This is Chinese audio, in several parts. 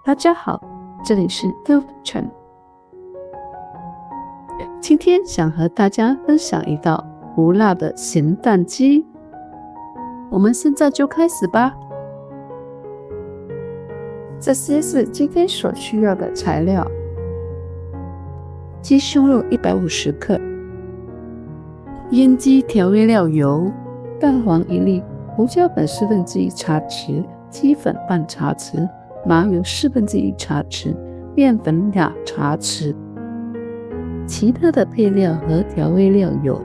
大家好，这里是豆腐城。今天想和大家分享一道不辣的咸蛋鸡，我们现在就开始吧。这些是今天所需要的材料：鸡胸肉150克，腌鸡调味料油，蛋黄1粒，胡椒粉1/4茶匙，鸡粉半茶匙，麻油1/4茶匙，面粉2茶匙。其他的配料和调味料有：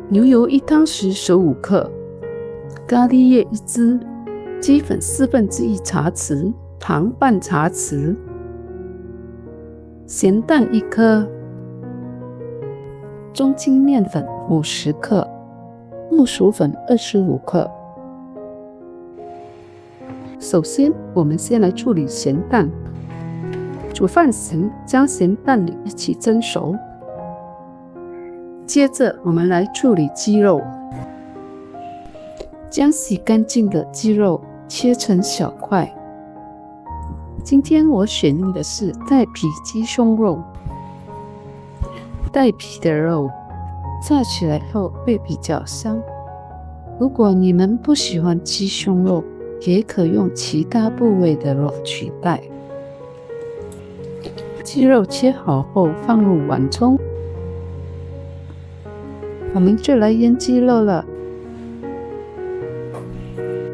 牛油1汤匙15克，咖喱叶1支，鸡粉1/4茶匙，糖半茶匙，咸蛋1颗，中筋面粉50克，木薯粉25克。首先，我们先来处理咸蛋。煮饭时，将咸蛋一起蒸熟。接着，我们来处理鸡肉。将洗干净的鸡肉切成小块。今天我选用的是带皮鸡胸肉。带皮的肉炸起来后会比较香。如果你们不喜欢鸡胸肉，也可用其他部位的肉取代。鸡肉切好后放入碗中，我们就来腌鸡肉了。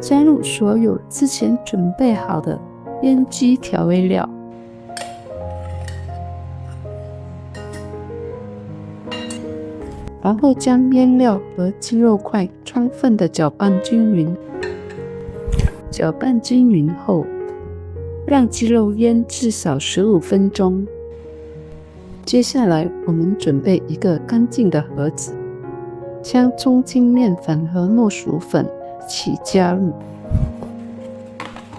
加入所有之前准备好的腌鸡调味料，然后将腌料和鸡肉块充分的搅拌均匀。搅拌均匀后，让鸡肉腌至少15分钟。接下来，我们准备一个干净的盒子，将中筋面粉和木薯粉一起加入，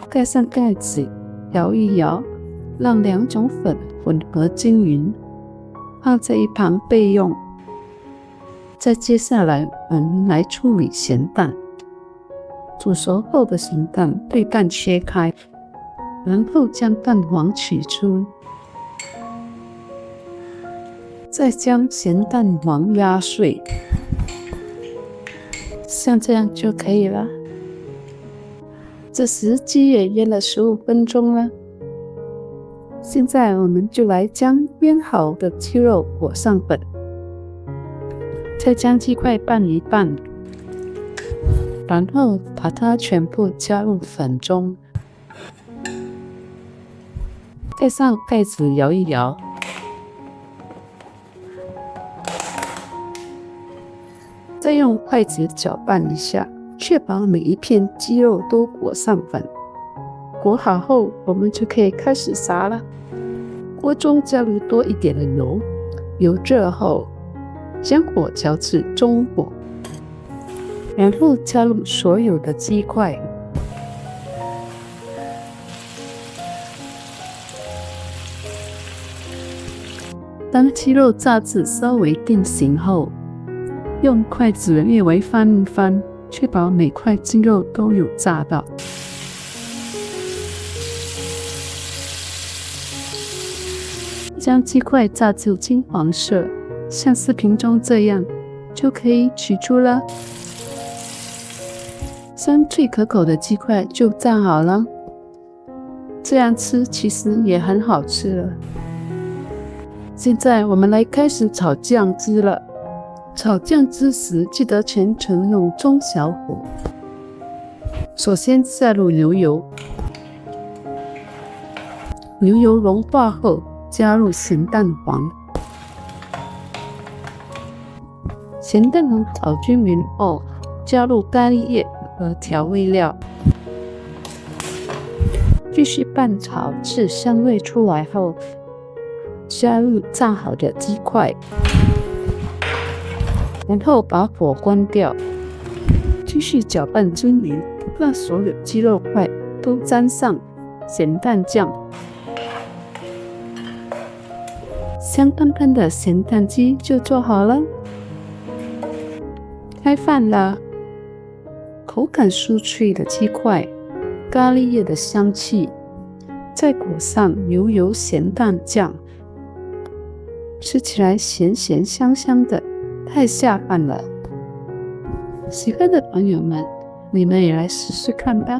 盖上盖子，摇一摇，让2种粉混合均匀，放在一旁备用。再接下来，我们来处理咸蛋。煮熟后的咸蛋对半切开，然后将蛋黄取出，再将咸蛋黄压碎，像这样就可以了。这时鸡也腌了15分钟了。现在我们就来将腌好的鸡肉裹上粉，再将鸡块拌一拌，然后把它全部加入粉中，盖上盖子摇一摇，再用筷子搅拌一下，确保每一片鸡肉都裹上粉。裹好后，我们就可以开始炸了。锅中加入多一点的油，油热后，将火调至中火，然后加入所有的鸡块，当鸡肉炸至稍微定型后，用筷子略微翻一翻，确保每块鸡肉都有炸到。将鸡块炸至金黄色，像视频中这样，就可以取出了。香脆可口的鸡块就炸好了，这样吃其实也很好吃了。现在我们来开始炒酱汁了。炒酱汁时，记得全程用中小火。首先下入牛油，牛油融化后，加入咸蛋黄。咸蛋黄炒均匀后，加入咖喱叶和调味料，继续拌炒至香味出来后，加入炸好的鸡块，然后把火关掉，继续搅拌均匀，让所有鸡肉块都沾上咸蛋酱。香喷喷的咸蛋鸡就做好了。开饭了，口感酥脆的鸡块，咖喱叶的香气，再裹上油油咸蛋酱，吃起来咸咸香香的，太下饭了。喜欢的朋友们，你们也来试试看吧。